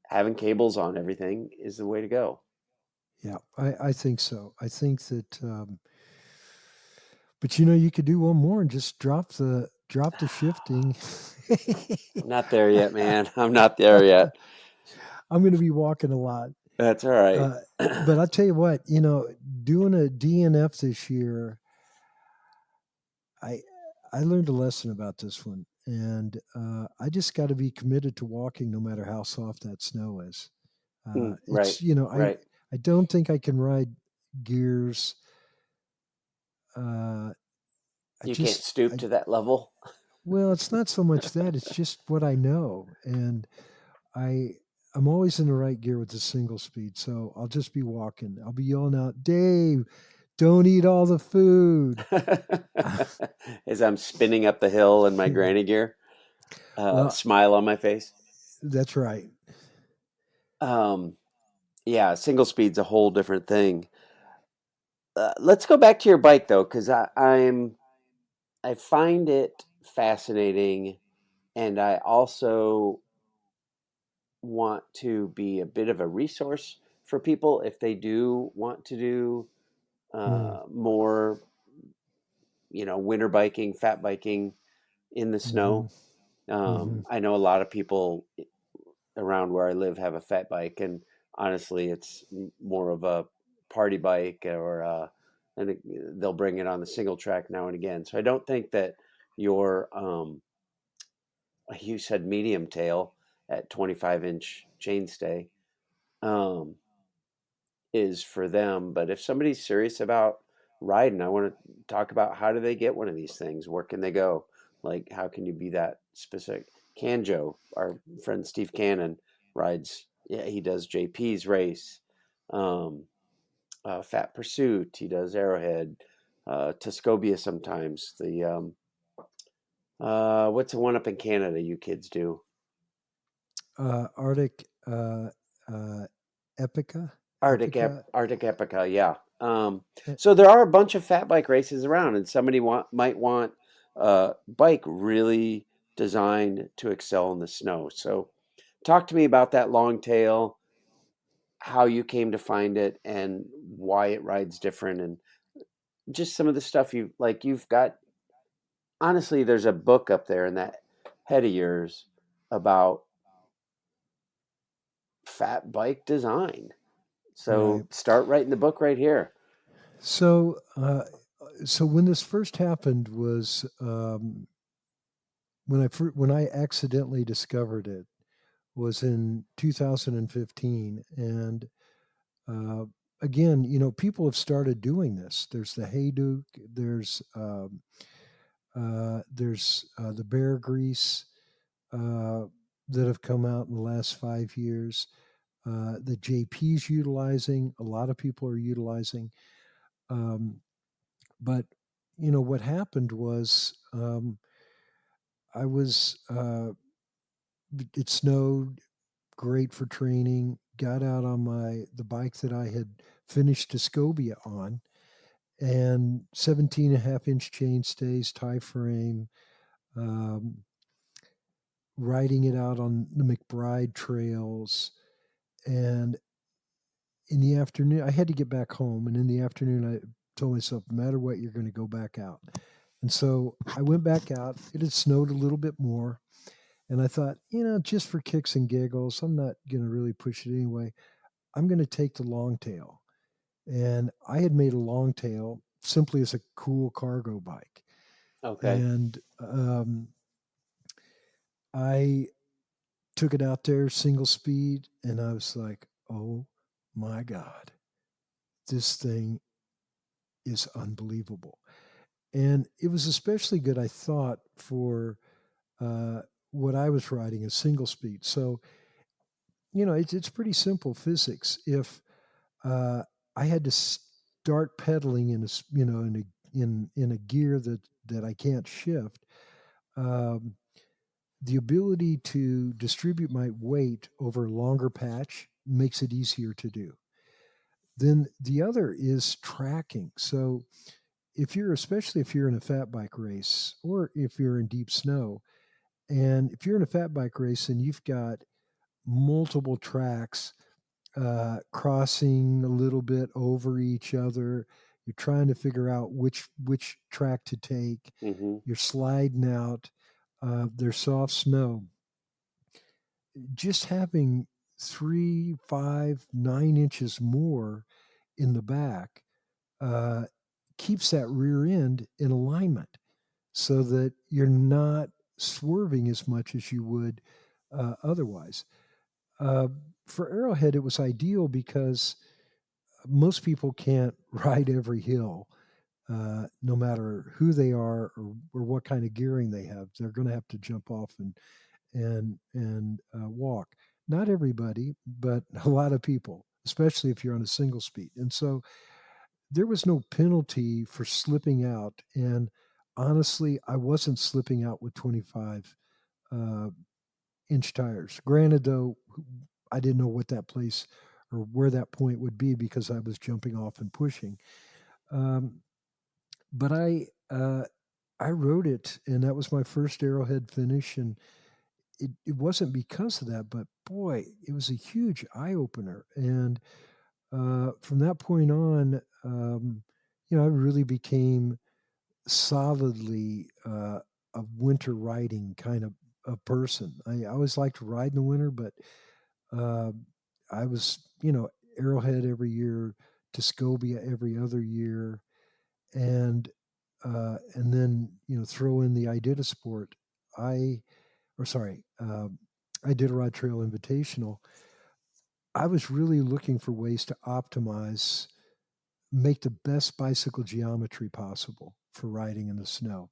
having cables on everything is the way to go. yeah, I think so. I think that, but you could do one more and just drop the shifting. I'm not there yet, man. I'm not there yet. I'm going to be walking a lot. That's all right. Uh, but I tell you what, doing a DNF this year, I I learned a lesson about this one, and I just got to be committed to walking no matter how soft that snow is. Right, It's right. I don't think I can ride gears. Uh, I You can't just stoop I to that level. well, it's not so much that, it's just what I know, and I I'm always in the right gear with the single speed, so I'll just be walking. I'll be yelling out, "Dave, don't eat all the food." As I'm spinning up the hill in my granny gear, Well, smile on my face. that's right. Um, yeah, single speed's a whole different thing. Let's go back to your bike though, because I find it fascinating, and I also want to be a bit of a resource for people if they do want to do Mm, more, winter biking, fat biking in the hmm snow. hmm I know a lot of people around where I live have a fat bike, and honestly, it's more of a party bike, and they'll bring it on the single track now and again. So I don't think that your, you said medium tail at 25-inch chainstay, um, is for them. But if somebody's serious about riding, I want to talk about how do they get one of these things? Where can they go? Like, how can you be that specific? Canjo, our friend Steve Cannon, rides. Yeah, he does JP's race, um, Fat Pursuit. He does Arrowhead, Tuscobia sometimes. What's the one up in Canada you kids do? Arctic uh, Epica, Arctic Epica. Arctic Epica. Yeah. Um, Eh, so there are a bunch of fat bike races around, and somebody might want a bike really designed to excel in the snow. So talk to me about that long tail, how you came to find it, and why it rides different, and just some of the stuff you like. You've got honestly, there's a book up there in that head of yours about fat bike design. right. So start writing the book right here. So, so when this first happened was when I accidentally discovered it was in 2015, and uh, again, people have started doing this. There's the Hayduke, there's the Bear Grease uh, that have come out in the last 5 years. The JP's utilizing. A lot of people are utilizing. Um, but what happened was I was it snowed, great for training. Got out on the bike that I had finished Tuscobia on, and 17.5 inch chainstays, tie frame, um, riding it out on the McBride trails. And in the afternoon, I had to get back home. And in the afternoon, I told myself, no matter what, you're going to go back out. And so I went back out. It had snowed a little bit more. And I thought, just for kicks and giggles, I'm not going to really push it anyway. I'm going to take the long tail. And I had made a long tail simply as a cool cargo bike. Okay. And I took it out there single speed, and I was like, oh my God, this thing is unbelievable. And it was especially good, I thought, for uh, what I was riding, a single speed. So, it's pretty simple physics. If uh, I had to start pedaling in a gear that I can't shift, um, the ability to distribute my weight over a longer patch makes it easier to do. Then the other is tracking. So especially if you're in a fat bike race or if you're in deep snow, and if you're in a fat bike race and you've got multiple tracks crossing a little bit over each other, you're trying to figure out which track to take. Hmm. You're sliding out. There's soft snow. Just having 3, 5, 9 inches more in the back uh, keeps that rear end in alignment so that you're not swerving as much as you would otherwise. Uh, for Arrowhead, it was ideal because most people can't ride every hill, no matter who they are or what kind of gearing they have. They're going to have to jump off and walk. Not everybody, but a lot of people, especially if you're on a single speed. And so there was no penalty for slipping out. And honestly, I wasn't slipping out with 25 inch tires. Granted, though, I didn't know what that place or where that point would be because I was jumping off and pushing. Um, but I rode it, and that was my first Arrowhead finish. And it wasn't because of that, but boy, it was a huge eye opener. And from that point on, I really became solidly a winter riding kind of a person. I always liked to ride in the winter, but uh, I was, Arrowhead every year, Tuscobia every other year, and then throw in the Iditasport. I or sorry, Iditarod Trail Invitational. I was really looking for ways to optimize, make the best bicycle geometry possible for riding in the snow.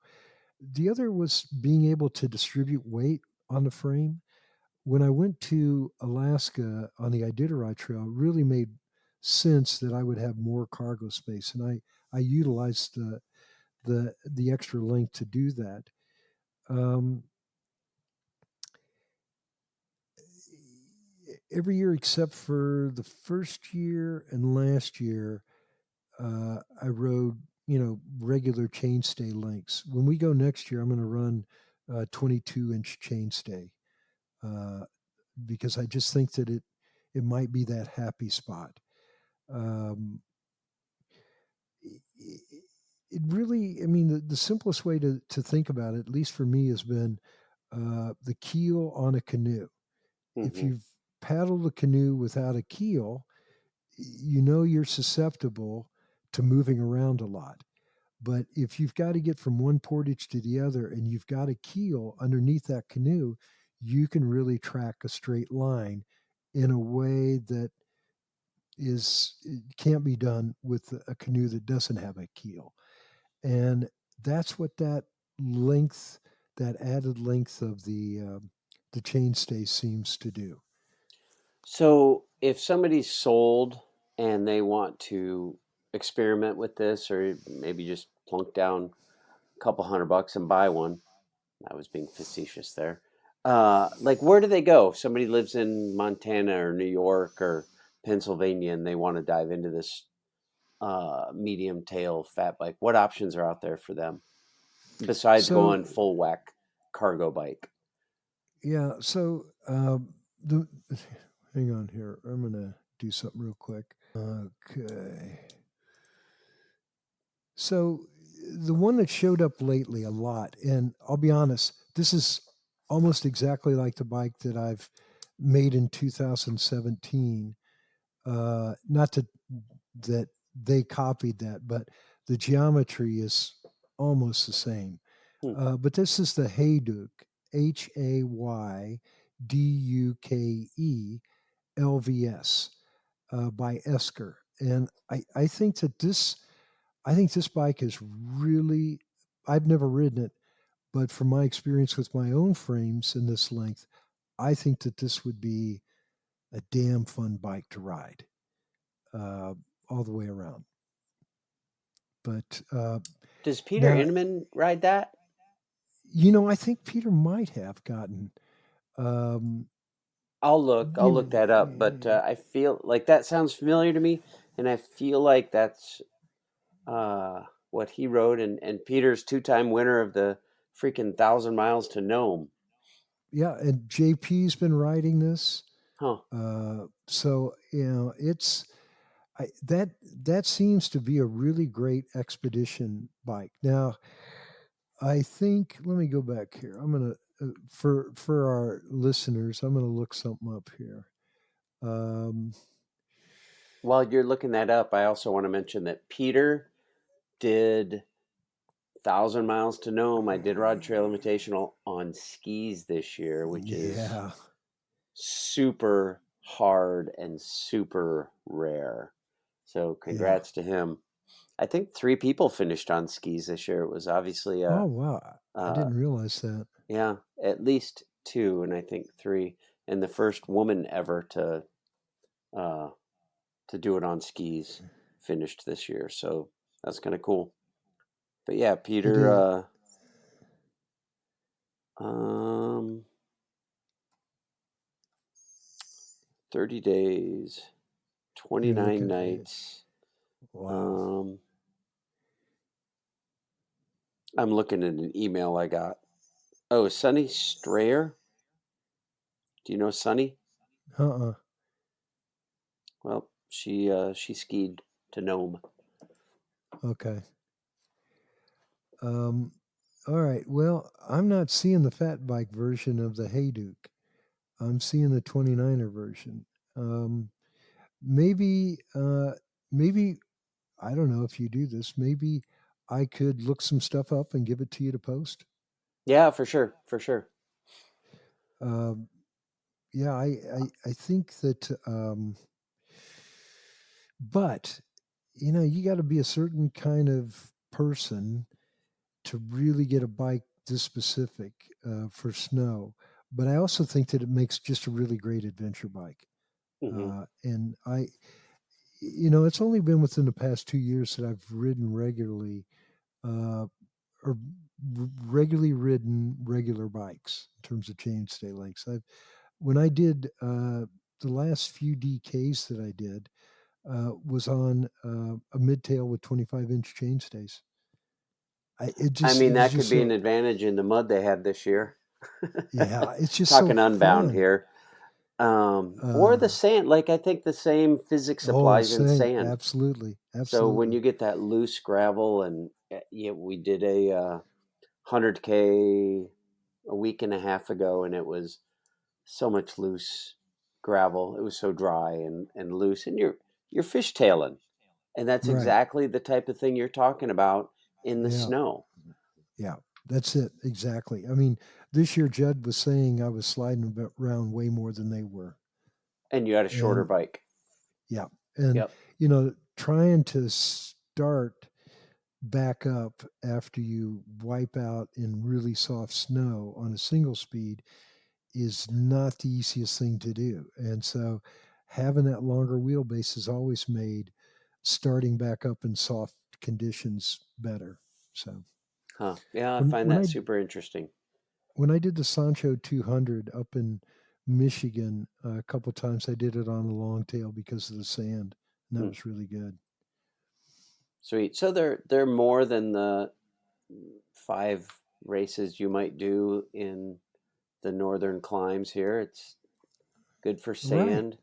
The other was being able to distribute weight on the frame. When I went to Alaska on the Iditarod Trail, it really made sense that I would have more cargo space, and I utilized the extra length to do that. Um, every year except for the first year and last year, I rode, regular chainstay lengths. When we go next year, I'm going to run 22-inch chainstay uh, because I just think that it might be that happy spot. Um, it really, I mean, the simplest way to think about it, at least for me, has been the keel on a canoe. If Hmm. you've paddled a canoe without a keel, you're susceptible to moving around a lot. But if you've got to get from one portage to the other and you've got a keel underneath that canoe, you can really track a straight line in a way that it can't be done with a canoe that doesn't have a keel. And that's what length, that added length of the chainstay seems to do. So if somebody's sold and they want to experiment with this, or maybe just plunk down a couple $100 and buy one, I was being facetious there. Like, where do they go? If somebody lives in Montana or New York or Pennsylvania and they want to dive into this medium tail fat bike, what options are out there for them besides So going full whack cargo bike? yeah, so the hang on here. I'm gonna do something real quick. Okay. So the one that showed up lately a lot, and I'll be honest, this is almost exactly like the bike that I've made in 2017. Not that they copied that, but the geometry is almost the same. Hmm. But this is the Hayduke, Hayduke LVS by Esker, and I think this bike is really. I've never ridden it, but from my experience with my own frames in this length, I think that this would be a damn fun bike to ride uh, all the way around. But Does Peter now, Inman ride that? I think Peter might have gotten, um, I'll look. I'll look that up. But I feel like that sounds familiar to me, and I feel like that's what he rode. And Peter's two-time winner of the freaking 1,000 miles to Nome. yeah, and JP's been riding this. Huh. So that seems to be a really great expedition bike. Now, I think let me go back here. I'm gonna for our listeners, I'm gonna look something up here. Um, While you're looking that up, I also want to mention that Peter did 1,000 miles to Nome. Iditarod Trail Invitational on skis this year, which is yeah, super hard and super rare. So yeah. congrats to him. I think three people finished on skis this year. It was obviously Oh a, wow, I uh, didn't realize that. yeah, at least two, and I think three, and the first woman ever uh, to do it on skis finished this year. So that's kind of cool. But yeah, It Peter, is. 30 days, You're 29 looking at nights. wow. Um, I'm looking at an email I got. Oh, Sunny Strayer. Do you know Sunny? Uh-uh. Well, she skied to Nome. Okay. Um, all right. Well, I'm not seeing the fat bike version of the Hayduke. I'm seeing the 29er version. Um, maybe, maybe I don't know if you do this. Maybe I could look some stuff up and give it to you to post. Yeah, for sure, for sure. Um, yeah, I think that, but you got to be a certain kind of person to really get a bike this specific for snow. But I also think that it makes just a really great adventure bike. Hmm. And it's only been within the past 2 years that I've ridden regularly, uh, or regularly ridden regular bikes in terms of chainstay lengths. When I did the last few DKs that I did, was on a midtail with 25-inch chainstays. I It mean, was that could just be an so, advantage in the mud they had this year. yeah, it's just so Talking Unbound fun. here. Or the Uh, sand. Like, I think the same physics oh, applies in sand, sand. absolutely, So when absolutely. you get that loose gravel, and yeah, we did a 100K a week and a half ago, and it was so much loose gravel. It was so dry and loose, and you're fishtailing, and that's Right. exactly the type of thing you're talking about in the Yeah. snow. Yeah. That's it. Exactly. I mean, this year Judd was saying I was sliding around way more than they were. And you had a shorter And bike. yeah. And, Yep. trying to start back up after you wipe out in really soft snow on a single speed is not the easiest thing to do. And so having that longer wheelbase has always made starting back up in soft conditions better. So Huh. Yeah, I when find when that I super interesting. when I did the Sancho 200 up in Michigan a couple times, I did it on a long tail because of the sand, and that Hmm. was really good. Sweet. So they're more than the 5 races you might do in the northern climes here. It's good for Right. sand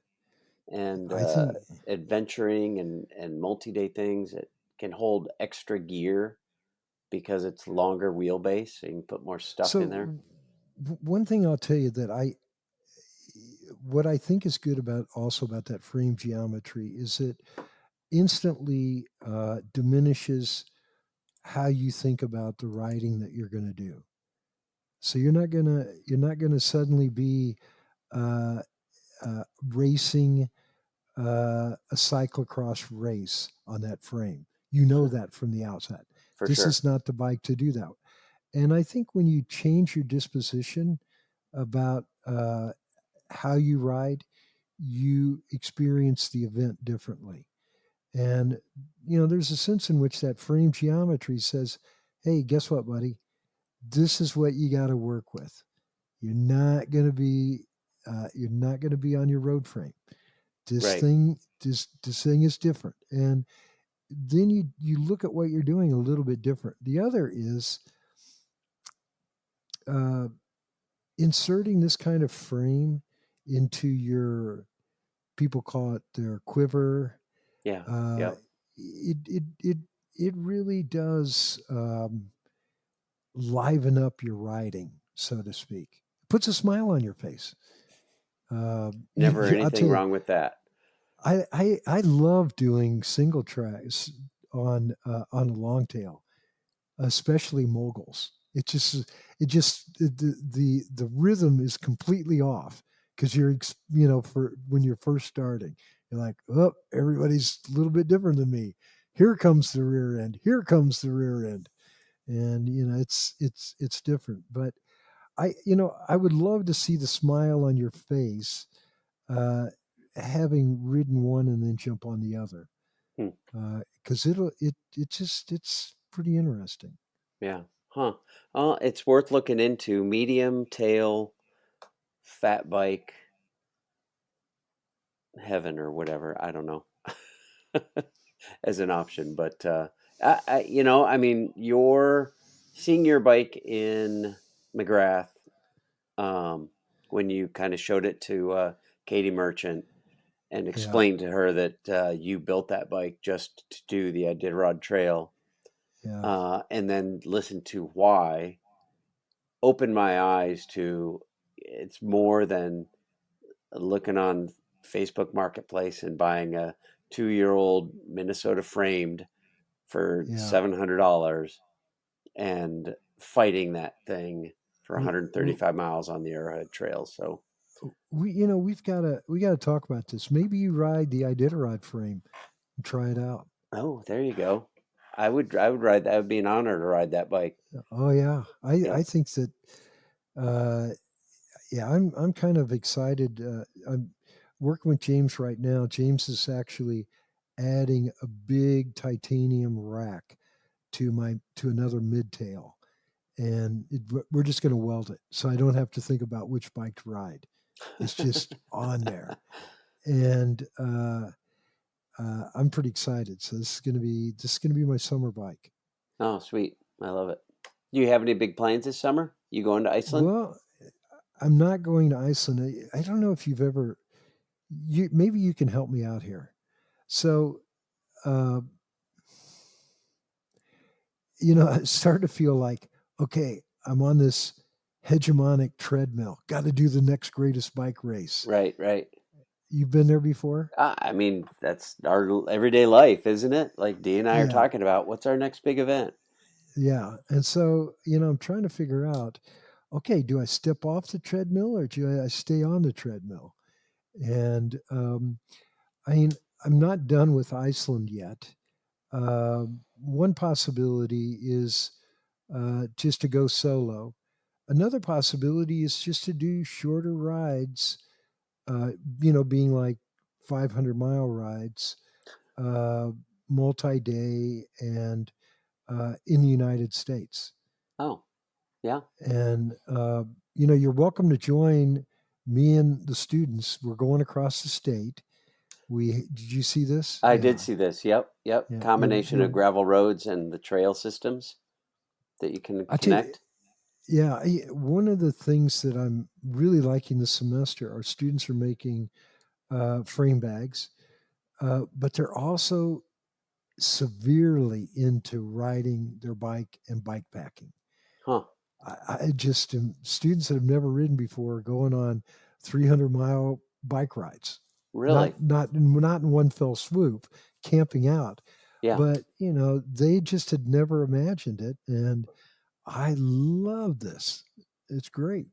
and I think adventuring and multi-day things. It can hold extra gear because it's longer wheelbase, so you can put more stuff in there. so. One thing I'll tell you what I think is good about also about that frame geometry is it instantly diminishes how you think about the riding that you're going to do. So you're not gonna suddenly be uh, racing a cyclocross race on that frame. You know that from the outset. For This sure. is not the bike to do that. And I think when you change your disposition about how you ride, you experience the event differently. And there's a sense in which that frame geometry says, "Hey, guess what, buddy? This is what you got to work with. You're not going to be on your road frame. This Right. thing, this thing is different." And then you look at what you're doing a little bit different. The other is uh, inserting this kind of frame into your, people call it their quiver. Yeah. Uh, Yep. it it it it really does liven up your riding, so to speak. Puts a smile on your face. Never I'll anything tell you, wrong with that. I love doing single tracks on a long tail, especially moguls. The rhythm is completely off because for when you're first starting, you're like, oh, everybody's a little bit different than me. Here comes the rear end. Here comes the rear end, and it's different. But I would love to see the smile on your face, uh, having ridden one and then jump on the other, Hmm. because it's pretty interesting. Yeah. Huh. It's worth looking into. Medium tail fat bike heaven or whatever. I don't know. As an option, but I mean, your seeing your bike in McGrath, um, when you kind of showed it to Katie Merchant and Yeah, explained to her that you built that bike just to do the Iditarod Trail, yeah, and then listen to why, opened my eyes to it's more than looking on Facebook Marketplace and buying a 2 year old Minnesota framed for yeah. $700 and fighting that thing for W- w- 135 miles on the Arrowhead Trail. So, we gotta talk about this. Maybe you ride the Iditarod frame and try it out. oh, there you go. I would ride that. It would be an honor to ride that bike. Oh yeah, I Yep. think that. Uh, yeah, I'm kind of excited. I'm working with James right now. James is actually adding a big titanium rack to another midtail, and we're just going to weld it, so I don't have to think about which bike to ride. It's just on there, and I'm pretty excited. So this is gonna be my summer bike. Oh, sweet. I love it. Do you have any big plans this summer? You going to Iceland? Well, I'm not going to Iceland. I don't know if you've ever. Maybe you can help me out here. So, uh, I start to feel like, okay, I'm on this hegemonic treadmill. Got to do the next greatest bike race. Right, right. You've been there before? I mean, that's our everyday life, isn't it? Like Dee and I are Yeah, talking about what's our next big event. yeah. And so, I'm trying to figure out, okay, do I step off the treadmill or do I stay on the treadmill? And I mean, I'm not done with Iceland yet. One possibility is just to go solo. Another possibility is just to do shorter rides, uh, being like 500-mile rides, uh, multi day, and in the United States. Oh, yeah. And, you're welcome to join me and the students. We're going across the state. Did you see this? I did Yeah. see this. Yep, yep. Yeah. Combination of gravel roads and the trail systems that you can I tell you, connect. yeah, one of the things that I'm really liking this semester, our students are making frame bags, but they're also severely into riding their bike and bike packing. Huh. I just am students that have never ridden before going on 300-mile bike rides, Really? not in one fell swoop, camping out, Yeah. but they just had never imagined it, and I love this. It's great.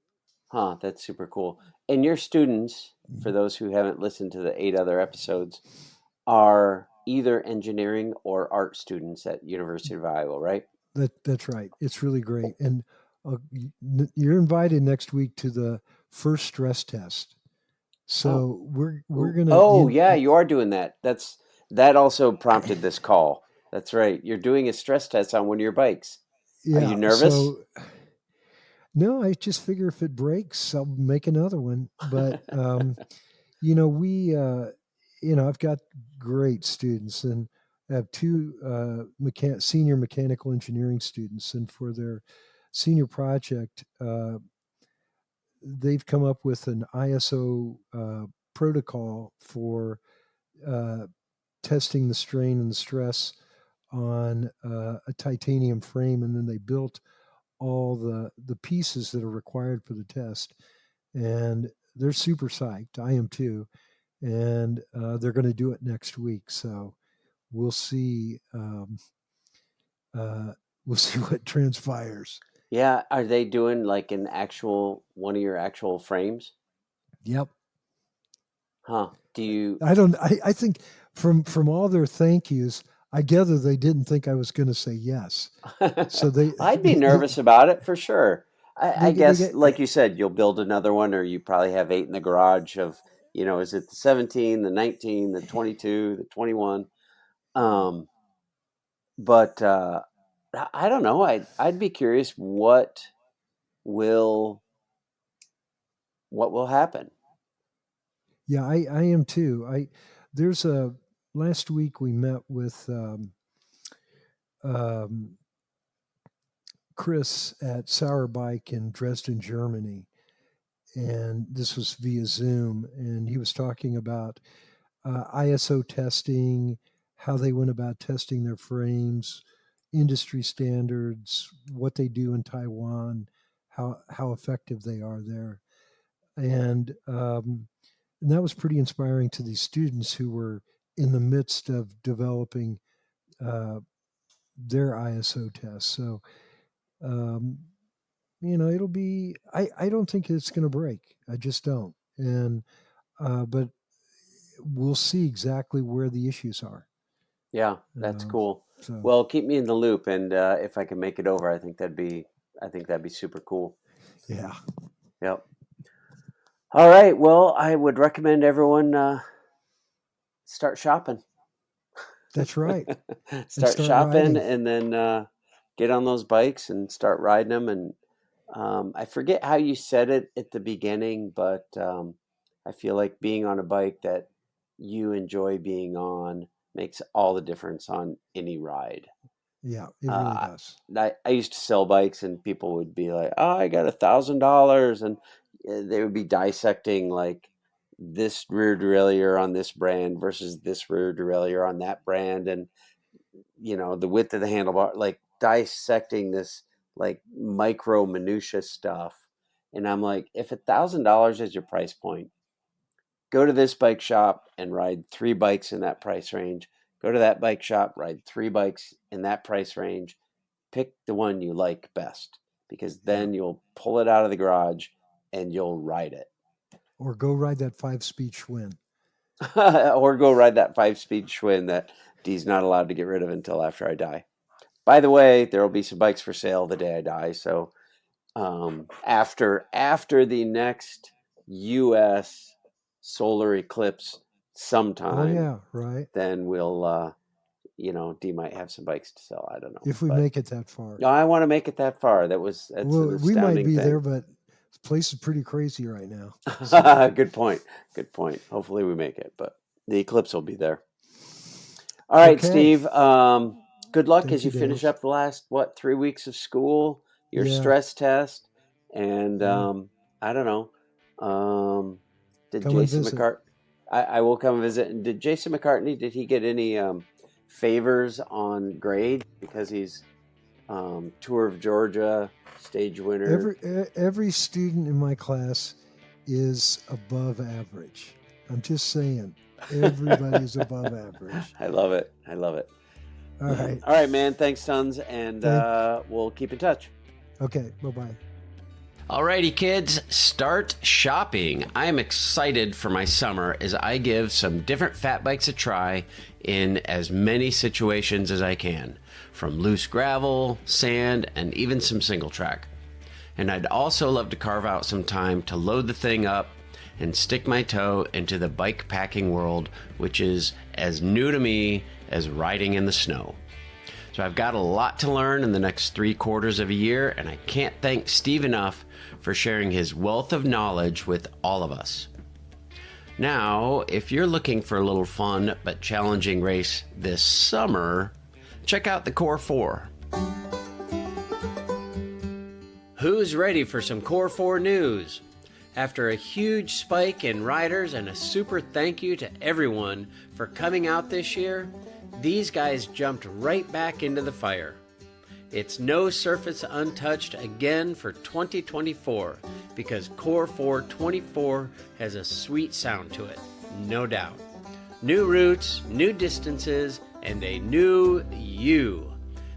Huh. That's super cool. And your students, for those who haven't listened to the 8 other episodes, are either engineering or art students at University of Iowa, right? That's right. It's really great, and you're invited next week to the first stress test. Oh. So we're Ooh. gonna Oh, in yeah, you are doing that. That also prompted this call. That's right. You're doing a stress test on one of your bikes. Are you yeah. nervous? So no, I just figure if it breaks, I'll make another one. But we I've got great students, and I have two senior mechanical engineering students, and for their senior project, they've come up with an ISO protocol for uh, testing the strain and the stress on a titanium frame, and then they built all the pieces that are required for the test, and they're super psyched. I am too, and they're going to do it next week. So we'll see. Uh, we'll see what transpires. Yeah. Are they doing like an actual one of your actual frames? Yep. Huh. Do you I don't. I think from all their thank yous, I gather they didn't think I was going to say yes. So they I'd be they nervous about it for sure. I they guess, get like you said, you'll build another one, or you probably have 8 in the garage of, is it the 17, the 19, the 22, the 21? Um, but I don't know. I'd be curious will what will happen. yeah. I am too. I there's a last week we met with um, Chris at Sour Bike in Dresden, Germany, and this was via Zoom, and he was talking about ISO testing, how they went about testing their frames, industry standards, what they do in Taiwan, how effective they are there, and that was pretty inspiring to these students who were in the midst of developing uh, their ISO tests. So um, it'll be. I don't think it's going to break. I just don't. And but we'll see exactly where the issues are. Yeah, that's Um, cool. so Well, keep me in the loop, and if I can make it over, I think that'd be super cool. yeah, Yep. All right. Well, I would recommend everyone start shopping. that's right. And Start start shopping, riding. and then get on those bikes and start riding them. And I forget how you said it at the beginning, but I feel like being on a bike that you enjoy being on makes all the difference on any ride. Yeah, it really does. I used to sell bikes, and people would be like, "Oh, I got $1,000," and they would be dissecting like this rear derailleur on this brand versus this rear derailleur on that brand, and the width of the handlebar, like dissecting this like micro minutia stuff. And I'm like, if $1,000 is your price point, go to this bike shop and ride 3 bikes in that price range. Go to that bike shop, ride 3 bikes in that price range. Pick the one you like best, because then you'll pull it out of the garage and you'll ride it. Or go ride that 5-speed Schwinn. Or go ride that 5-speed Schwinn that Dee's not allowed to get rid of until after I die. By the way, there will be some bikes for sale the day I die. So after the next U.S. solar eclipse sometime, oh yeah, right. then we'll, Dee might have some bikes to sell. I don't know. If we make it that far. No, I want to make it that far. That's well, an we might be thing. there, but the place is pretty crazy right now. So. Good point. Hopefully we make it, but the eclipse will be there. All right, okay. Steve. Good luck as you finish up the last 3 weeks of school, your stress test, and I don't know. Did come Jason McCartney? I will come visit. And did Jason McCartney? Did he get any favors on grade because he's Tour of Georgia stage winner? Every student in my class is above average. I'm just saying, everybody's above average. I love it. All right. All right, man. Thanks tons, and we'll keep in touch. Okay. Bye-bye. Alrighty, kids, start shopping. I am excited for my summer as I give some different fat bikes a try in as many situations as I can, from loose gravel, sand, and even some single track. And I'd also love to carve out some time to load the thing up and stick my toe into the bike packing world, which is as new to me as riding in the snow. So I've got a lot to learn in the next 3/4 of a year, and I can't thank Steve enough for sharing his wealth of knowledge with all of us. Now, if you're looking for a little fun but challenging race this summer, check out the Core 4. Who's ready for some Core 4 news? After a huge spike in riders and a super thank you to everyone for coming out this year, these guys jumped right back into the fire. It's no surface untouched again for 2024 because Core 424 has a sweet sound to it, no doubt. New routes, new distances, and a new you.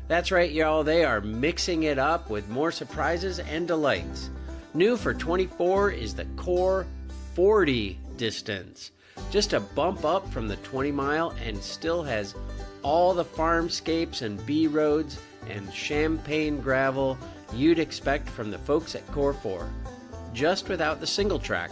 That's right, y'all, they are mixing it up with more surprises and delights. New for 24 is the Core 40 distance. Just a bump up from the 20 mile and still has all the farmscapes and B roads and champagne gravel you'd expect from the folks at Core 4, just without the single track.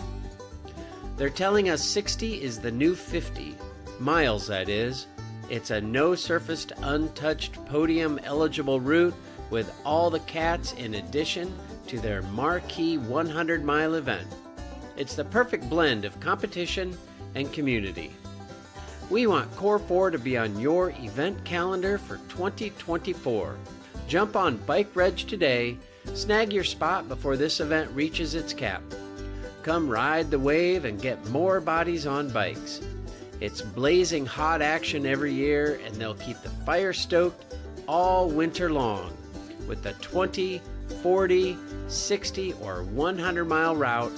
They're telling us 60 is the new 50, miles that is. It's a no-surfaced, untouched, podium-eligible route with all the cats in addition to their marquee 100-mile event. It's the perfect blend of competition and community. We want Core 4 to be on your event calendar for 2024. Jump on Bike Reg today, snag your spot before this event reaches its cap. Come ride the wave and get more bodies on bikes. It's blazing hot action every year, and they'll keep the fire stoked all winter long with the 20, 40, 60, or 100-mile route.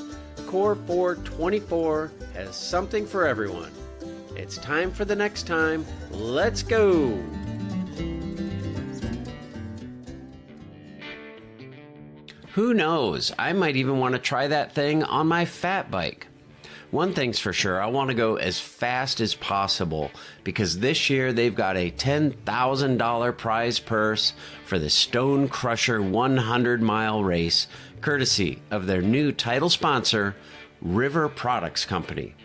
Core 424 has something for everyone. It's time for the next time. Let's go! Who knows? I might even want to try that thing on my fat bike. One thing's for sure, I want to go as fast as possible because this year they've got a $10,000 prize purse for the Stone Crusher 100-mile race, courtesy of their new title sponsor, River Products Company.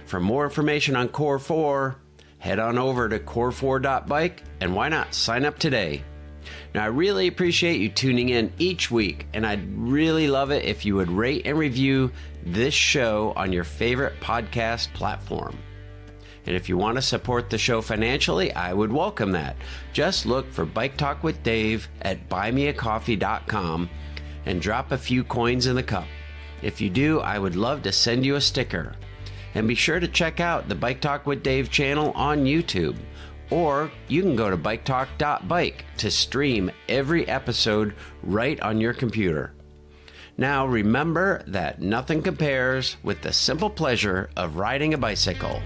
For more information on Core 4, head on over to core4.bike and why not sign up today. Now, I really appreciate you tuning in each week, and I'd really love it if you would rate and review this show on your favorite podcast platform. And if you want to support the show financially, I would welcome that. Just look for Bike Talk with Dave at buymeacoffee.com and drop a few coins in the cup. If you do, I would love to send you a sticker. And be sure to check out the Bike Talk with Dave channel on YouTube. Or you can go to biketalk.bike to stream every episode right on your computer. Now remember that nothing compares with the simple pleasure of riding a bicycle.